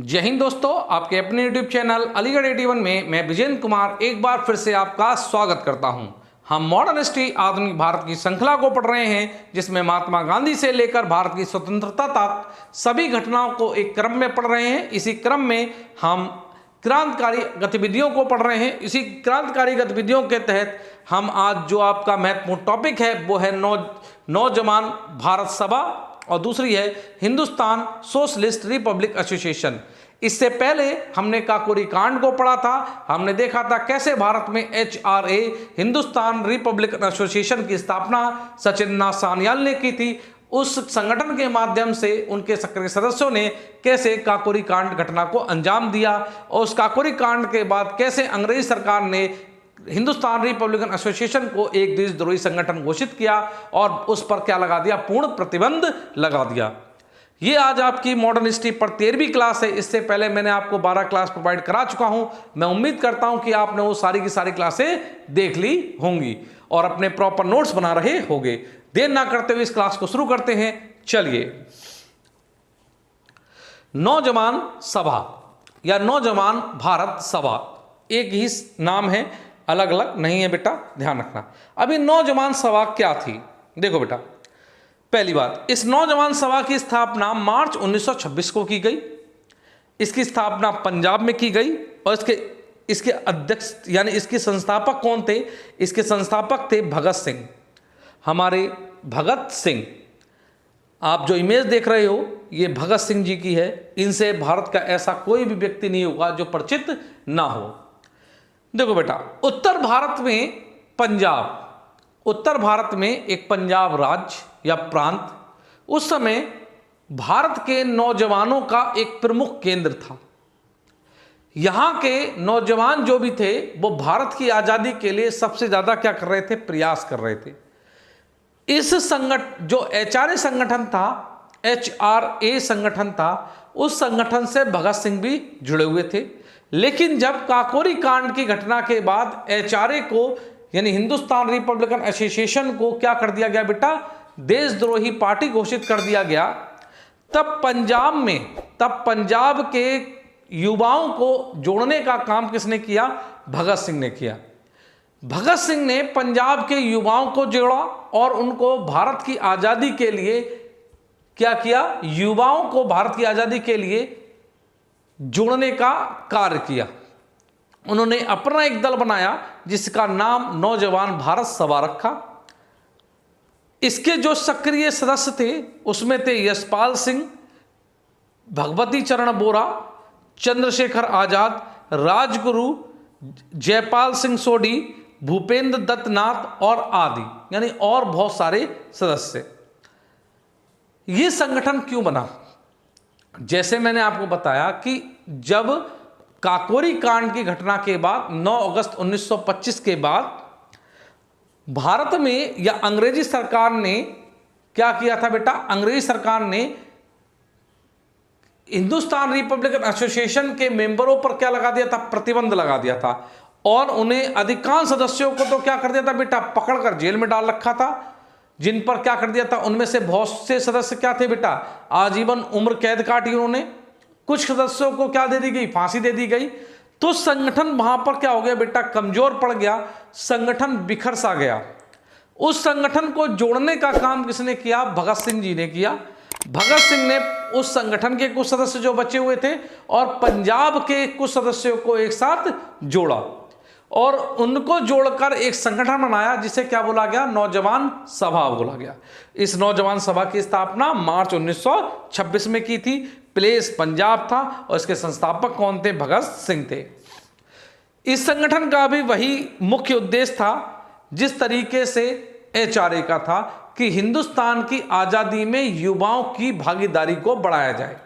जय हिंद दोस्तों, आपके अपने YouTube चैनल अलीगढ़ 81 में मैं विजेंद्र कुमार एक बार फिर से आपका स्वागत करता हूं। हम मॉडर्न हिस्ट्री आधुनिक भारत की श्रृंखला को पढ़ रहे हैं, जिसमें महात्मा गांधी से लेकर भारत की स्वतंत्रता तक सभी घटनाओं को एक क्रम में पढ़ रहे हैं। इसी क्रम में हम क्रांतिकारी गतिविधियों को पढ़ रहे हैं। इसी क्रांतिकारी गतिविधियों के तहत हम आज जो आपका महत्वपूर्ण टॉपिक है वो है नौजवान भारत सभा और दूसरी है हिंदुस्तान सोशलिस्ट रिपब्लिक एसोसिएशन। इससे पहले हमने काकोरी कांड को पढ़ा था। हमने देखा था कैसे भारत में HRA हिंदुस्तान रिपब्लिकन एसोसिएशन की स्थापना सचिन नाथ सान्याल ने की थी। उस संगठन के माध्यम से उनके सक्रिय सदस्यों ने कैसे काकोरी कांड घटना को अंजाम दिया और उस काकोरी कांड के बाद कैसे अंग्रेजी सरकार ने हिंदुस्तान रिपब्लिकन एसोसिएशन को एक देशद्रोही संगठन घोषित किया और उस पर क्या लगा दिया, पूर्ण प्रतिबंध लगा दिया। ये आज आपकी मॉडर्न हिस्ट्री पर 13वीं क्लास है। इससे पहले मैंने आपको 12 क्लास प्रोवाइड करा चुका हूं। मैं उम्मीद करता हूं कि आपने वो सारी की सारी क्लासें देख ली होंगी और अपने प्रॉपर नोट्स बना रहे होंगे। देर ना करते हुए इस क्लास को शुरू करते हैं। चलिए, नौजवान सभा या नौजवान भारत सभा एक ही नाम है, अलग अलग नहीं है बेटा, ध्यान रखना। अभी नौजवान सभा क्या थी, देखो बेटा। पहली बात, इस नौजवान सभा की स्थापना मार्च 1926 को की गई। इसकी स्थापना पंजाब में की गई और इसके अध्यक्ष यानी इसके संस्थापक कौन थे? इसके संस्थापक थे भगत सिंह, हमारे भगत सिंह। आप जो इमेज देख रहे हो ये भगत सिंह जी की है। इनसे भारत का ऐसा कोई भी व्यक्ति नहीं होगा जो परिचित ना हो। देखो बेटा, उत्तर भारत में एक पंजाब राज्य या प्रांत उस समय भारत के नौजवानों का एक प्रमुख केंद्र था। यहां के नौजवान जो भी थे वो भारत की आजादी के लिए सबसे ज्यादा क्या कर रहे थे, प्रयास कर रहे थे। इस जो HRA संगठन था, उस संगठन से भगत सिंह भी जुड़े हुए थे। लेकिन जब काकोरी कांड की घटना के बाद HRA को यानी हिंदुस्तान रिपब्लिकन एसोसिएशन को क्या कर दिया गया बेटा, देशद्रोही पार्टी घोषित कर दिया गया। तब पंजाब के युवाओं को जोड़ने का काम किसने किया? भगत सिंह ने किया। भगत सिंह ने पंजाब के युवाओं को जोड़ा और उनको भारत की आजादी के लिए क्या किया, युवाओं को भारत की आजादी के लिए जोड़ने का कार्य किया। उन्होंने अपना एक दल बनाया जिसका नाम नौजवान भारत सभा रखा। इसके जो सक्रिय सदस्य थे उसमें थे यशपाल सिंह, भगवती चरण बोरा, चंद्रशेखर आजाद, राजगुरु, जयपाल सिंह सोढ़ी, भूपेंद्र दत्त नाथ और आदि, यानी और बहुत सारे सदस्य। ये संगठन क्यों बना? जैसे मैंने आपको बताया कि जब काकोरी कांड की घटना के बाद 9 अगस्त 1925 के बाद भारत में या अंग्रेजी सरकार ने क्या किया था बेटा, अंग्रेजी सरकार ने हिंदुस्तान रिपब्लिकन एसोसिएशन के मेंबरों पर क्या लगा दिया था, प्रतिबंध लगा दिया था और उन्हें अधिकांश सदस्यों को तो क्या कर दिया था बेटा, पकड़कर जेल में डाल रखा था। जिन पर क्या कर दिया था, उनमें से बहुत से सदस्य क्या थे बेटा, आजीवन उम्र कैद काटी उन्होंने। कुछ सदस्यों को क्या दे दी गई, फांसी दे दी गई। तो संगठन वहां पर क्या हो गया बेटा, कमजोर पड़ गया, संगठन बिखर सा गया। उस संगठन को जोड़ने का काम किसने किया? भगत सिंह जी ने किया। भगत सिंह ने उस संगठन के कुछ सदस्य जो बचे हुए थे और पंजाब के कुछ सदस्यों को एक साथ जोड़ा और उनको जोड़कर एक संगठन बनाया जिसे क्या बोला गया, नौजवान सभा बोला गया। इस नौजवान सभा की स्थापना मार्च 1926 में की थी। प्लेस पंजाब था और इसके संस्थापक कौन थे? भगत सिंह थे। इस संगठन का भी वही मुख्य उद्देश्य था जिस तरीके से HRA का था कि हिंदुस्तान की आजादी में युवाओं की भागीदारी को बढ़ाया जाए।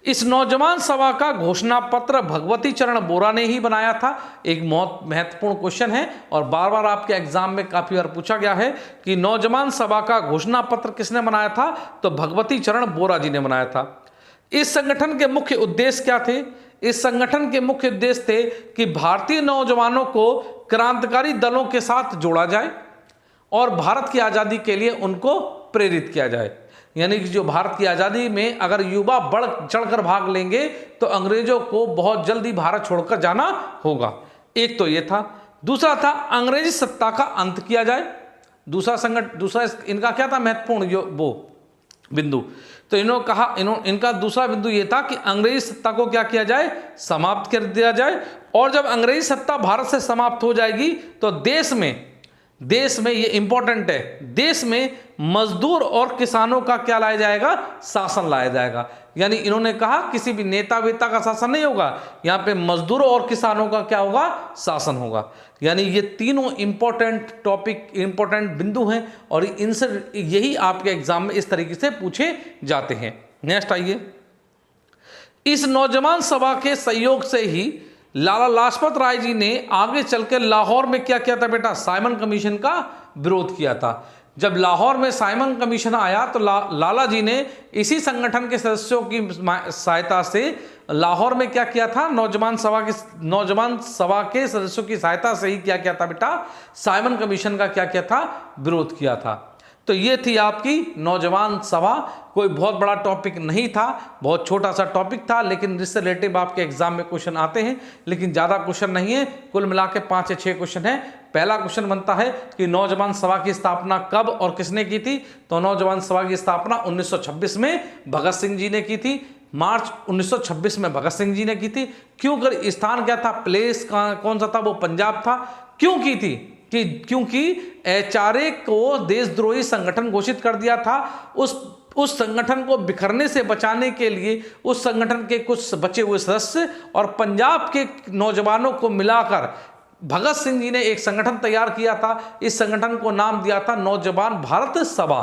इस नौजवान सभा का घोषणा पत्र भगवती चरण बोरा ने ही बनाया था। एक बहुत महत्वपूर्ण क्वेश्चन है और बार बार आपके एग्जाम में काफी बार पूछा गया है कि नौजवान सभा का घोषणा पत्र किसने बनाया था? तो भगवती चरण बोरा जी ने बनाया था। इस संगठन के मुख्य उद्देश्य क्या थे? इस संगठन के मुख्य उद्देश्य थे कि भारतीय नौजवानों को क्रांतिकारी दलों के साथ जोड़ा जाए और भारत की आजादी के लिए उनको प्रेरित किया जाए। यानी कि जो भारत की आज़ादी में अगर युवा बढ़ चढ़कर भाग लेंगे तो अंग्रेजों को बहुत जल्दी भारत छोड़कर जाना होगा। एक तो ये था। दूसरा था अंग्रेजी सत्ता का अंत किया जाए। दूसरा इनका क्या था महत्वपूर्ण वो बिंदु, तो इन्होंने कहा इनका दूसरा बिंदु ये था कि अंग्रेजी सत्ता को क्या किया जाए, समाप्त कर दिया जाए। और जब अंग्रेजी सत्ता भारत से समाप्त हो जाएगी तो देश में ये इंपॉर्टेंट है, देश में मजदूर और किसानों का क्या लाया जाएगा, शासन लाया जाएगा। यानी इन्होंने कहा किसी भी नेता वेता का शासन नहीं होगा, यहाँ पे मजदूरों और किसानों का क्या होगा, शासन होगा। यानी ये तीनों इंपॉर्टेंट टॉपिक, इंपॉर्टेंट बिंदु हैं और इनसे यही आपके एग्जाम में इस तरीके से पूछे जाते हैं। नेक्स्ट आइए, इस नौजवान सभा के सहयोग से ही लाला लाजपत राय जी ने आगे चलकर लाहौर में क्या किया था बेटा, साइमन कमीशन का विरोध किया था। जब लाहौर में साइमन कमीशन आया तो लाला जी ने इसी संगठन के सदस्यों की सहायता से लाहौर में क्या किया था, नौजवान सभा के सदस्यों की सहायता से ही क्या किया था बेटा, साइमन कमीशन का क्या किया था, विरोध किया था। तो ये थी आपकी नौजवान सभा। कोई बहुत बड़ा टॉपिक नहीं था, बहुत छोटा सा टॉपिक था, लेकिन जिससे रिलेटिव आपके एग्जाम में क्वेश्चन आते हैं, लेकिन ज़्यादा क्वेश्चन नहीं है। कुल मिला के 5 या 6 क्वेश्चन है। पहला क्वेश्चन बनता है कि नौजवान सभा की स्थापना कब और किसने की थी, तो नौजवान सभा की स्थापना 1926 में भगत सिंह जी ने की थी। मार्च 1926 में भगत सिंह जी ने की थी। क्यों कर, स्थान क्या था, प्लेस कौन सा था, वो पंजाब था। क्यों की थी, क्योंकि HRA को देशद्रोही संगठन घोषित कर दिया था। उस संगठन को बिखरने से बचाने के लिए उस संगठन के कुछ बचे हुए सदस्य और पंजाब के नौजवानों को मिलाकर भगत सिंह जी ने एक संगठन तैयार किया था। इस संगठन को नाम दिया था नौजवान भारत सभा।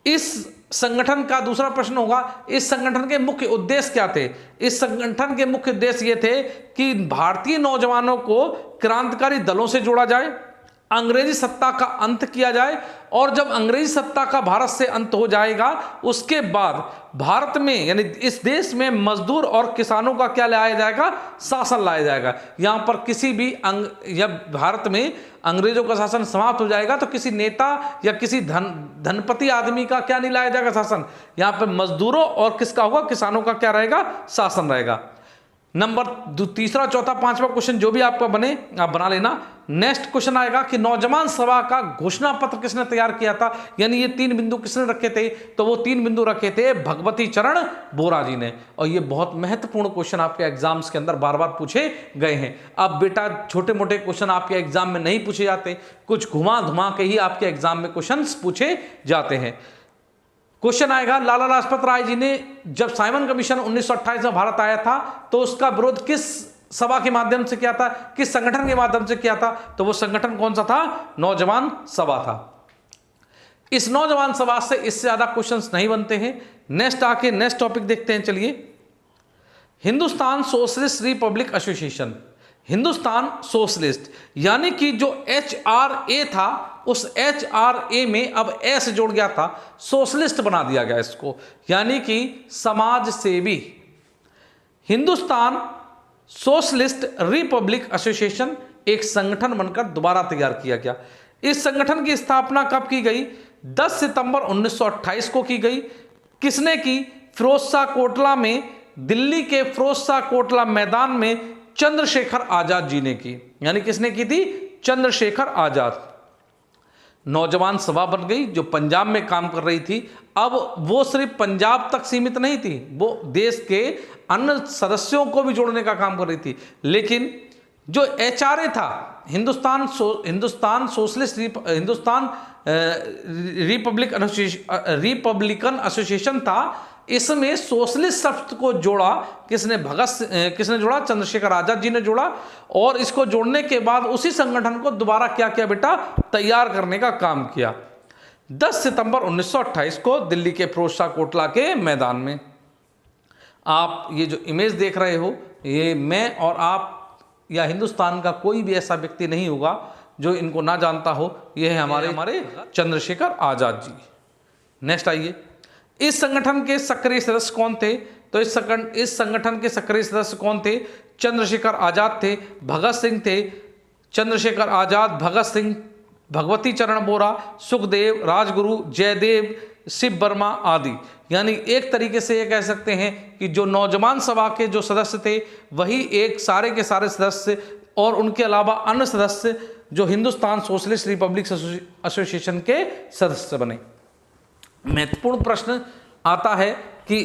इस संगठन का दूसरा प्रश्न होगा, इस संगठन के मुख्य उद्देश्य क्या थे। इस संगठन के मुख्य उद्देश्य ये थे कि भारतीय नौजवानों को क्रांतिकारी दलों से जोड़ा जाए, अंग्रेजी सत्ता का अंत किया जाए, और जब अंग्रेजी सत्ता का भारत से अंत हो जाएगा उसके बाद भारत में यानी इस देश में मजदूर और किसानों का क्या लाया जाएगा, शासन लाया जाएगा। यहाँ पर किसी भी जब भारत में अंग्रेजों का शासन समाप्त हो जाएगा तो किसी नेता या किसी धनपति आदमी का क्या नहीं लाया जाएगा शासन, यहाँ पर मजदूरों और किसका होगा, किसानों का क्या रहेगा, शासन रहेगा। नंबर तीसरा, चौथा, पांचवा क्वेश्चन जो भी आपका बने आप बना लेना। नेक्स्ट क्वेश्चन आएगा कि नौजवान सभा का घोषणा पत्र किसने तैयार किया था, यानी ये 3 बिंदु किसने रखे थे, तो वो 3 बिंदु रखे थे भगवती चरण बोरा जी ने। और ये बहुत महत्वपूर्ण क्वेश्चन आपके एग्जाम्स के अंदर बार बार पूछे गए हैं। अब बेटा छोटे मोटे क्वेश्चन आपके एग्जाम में नहीं पूछे जाते, कुछ घुमा धुमा के ही आपके एग्जाम में क्वेश्चन पूछे जाते हैं। क्वेश्चन आएगा, लाला लाजपत राय जी ने जब साइमन कमीशन 1928 में भारत आया था तो उसका विरोध किस सभा के माध्यम से किया था, किस संगठन के माध्यम से किया था, तो वो संगठन कौन सा था, नौजवान सभा था। इस नौजवान सभा से इससे ज्यादा क्वेश्चंस नहीं बनते हैं। नेक्स्ट टॉपिक देखते हैं। चलिए, Hindustan socialist Republic association, Hindustan socialist यानी कि जो HRA था उस HRA में अब S जोड़ गया था, सोशलिस्ट बना दिया गया इसको, यानी कि समाज सेवी। हिंदुस्तान सोशलिस्ट रिपब्लिक एसोसिएशन एक संगठन बनकर दोबारा तैयार किया गया। इस संगठन की स्थापना कब की गई, 10 सितंबर 1928 को की गई। किसने की, फिरोज शाह कोटला में, दिल्ली के फिरोज शाह कोटला मैदान में चंद्रशेखर आजाद जी ने की। यानी किसने की थी, चंद्रशेखर आजाद। नौजवान सभा बन गई जो पंजाब में काम कर रही थी। अब वो सिर्फ पंजाब तक सीमित नहीं थी, वो देश के अन्य सदस्यों को भी जोड़ने का काम कर रही थी। लेकिन जो HRA था, हिंदुस्तान रिपब्लिकन एसोसिएशन था, इसमें सोशलिस्ट शब्द को जोड़ा किसने जोड़ा, चंद्रशेखर आजाद जी ने जोड़ा। और इसको जोड़ने के बाद उसी संगठन को दोबारा क्या किया बेटा, तैयार करने का काम किया। 10 सितंबर 1928 को दिल्ली के फिरोज शाह कोटला के मैदान में। आप ये जो इमेज देख रहे हो, ये मैं और आप या हिंदुस्तान का कोई भी ऐसा व्यक्ति नहीं होगा जो इनको ना जानता हो। ये है हमारे चंद्रशेखर आजाद जी। नेक्स्ट आइए, इस संगठन के सक्रिय सदस्य कौन थे, तो इस संगठन के सक्रिय सदस्य कौन थे, चंद्रशेखर आजाद थे, भगत सिंह थे, चंद्रशेखर आजाद, भगत सिंह, भगवती चरण बोरा, सुखदेव, राजगुरु, जयदेव, शिव वर्मा आदि। यानी एक तरीके से ये कह सकते हैं कि जो नौजवान सभा के जो सदस्य थे वही एक सारे के सारे सदस्य और उनके अलावा अन्य सदस्य जो हिंदुस्तान सोशलिस्ट रिपब्लिक एसोसिएशन के सदस्य बने। महत्वपूर्ण प्रश्न आता है कि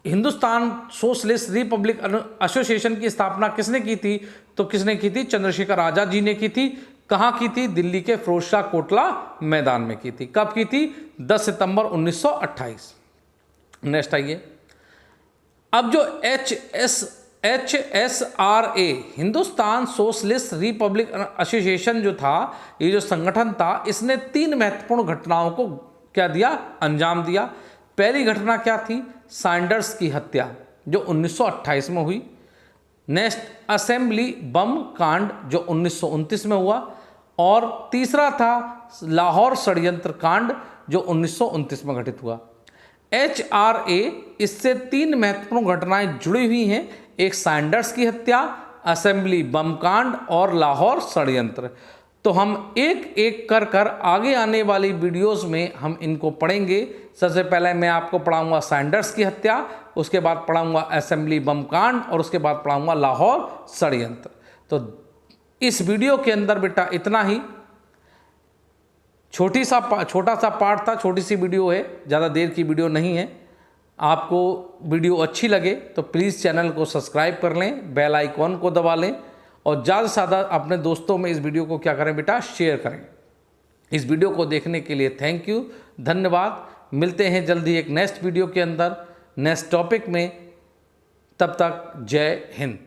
हिंदुस्तान सोशलिस्ट रिपब्लिक एसोसिएशन की स्थापना किसने की थी? तो किसने की थी? चंद्रशेखर आजाद जी ने की थी। कहाँ की थी? दिल्ली के फिरोजशाह कोटला मैदान में की थी। कब की थी? 10 सितंबर 1928। नेक्स्ट आइए। अब जो HSRA Hindustan socialist Republic association जो था, ये जो संगठन था, इसने 3 महत्वपूर्ण घटनाओं को क्या दिया? अंजाम दिया। पहली घटना क्या थी? सैंडर्स की हत्या जो 1928 में हुई। नेक्स्ट असेंबली बम कांड जो 1929 में हुआ। और तीसरा था लाहौर षड्यंत्र कांड जो 1929 में घटित हुआ। HRA इससे 3 महत्वपूर्ण घटनाएं जुड़ी हुई हैं, एक सैंडर्स की हत्या, असेंबली बम कांड और लाहौर षड्यंत्र। तो हम एक एक कर आगे आने वाली वीडियोस में हम इनको पढ़ेंगे। सबसे पहले मैं आपको पढ़ाऊंगा सैंडर्स की हत्या, उसके बाद पढ़ाऊंगा असेंबली बम कांड और उसके बाद पढ़ाऊंगा लाहौर षड्यंत्र। तो इस वीडियो के अंदर बेटा इतना ही, छोटा सा पार्ट था, छोटी सी वीडियो है, ज़्यादा देर की वीडियो नहीं है। आपको वीडियो अच्छी लगे तो प्लीज़ चैनल को सब्सक्राइब कर लें, बेल आइकॉन को दबा लें और ज़्यादा से ज़्यादा अपने दोस्तों में इस वीडियो को क्या करें बेटा? शेयर करें। इस वीडियो को देखने के लिए थैंक यू, धन्यवाद। मिलते हैं जल्दी एक नेक्स्ट वीडियो के अंदर नेक्स्ट टॉपिक में। तब तक जय हिंद।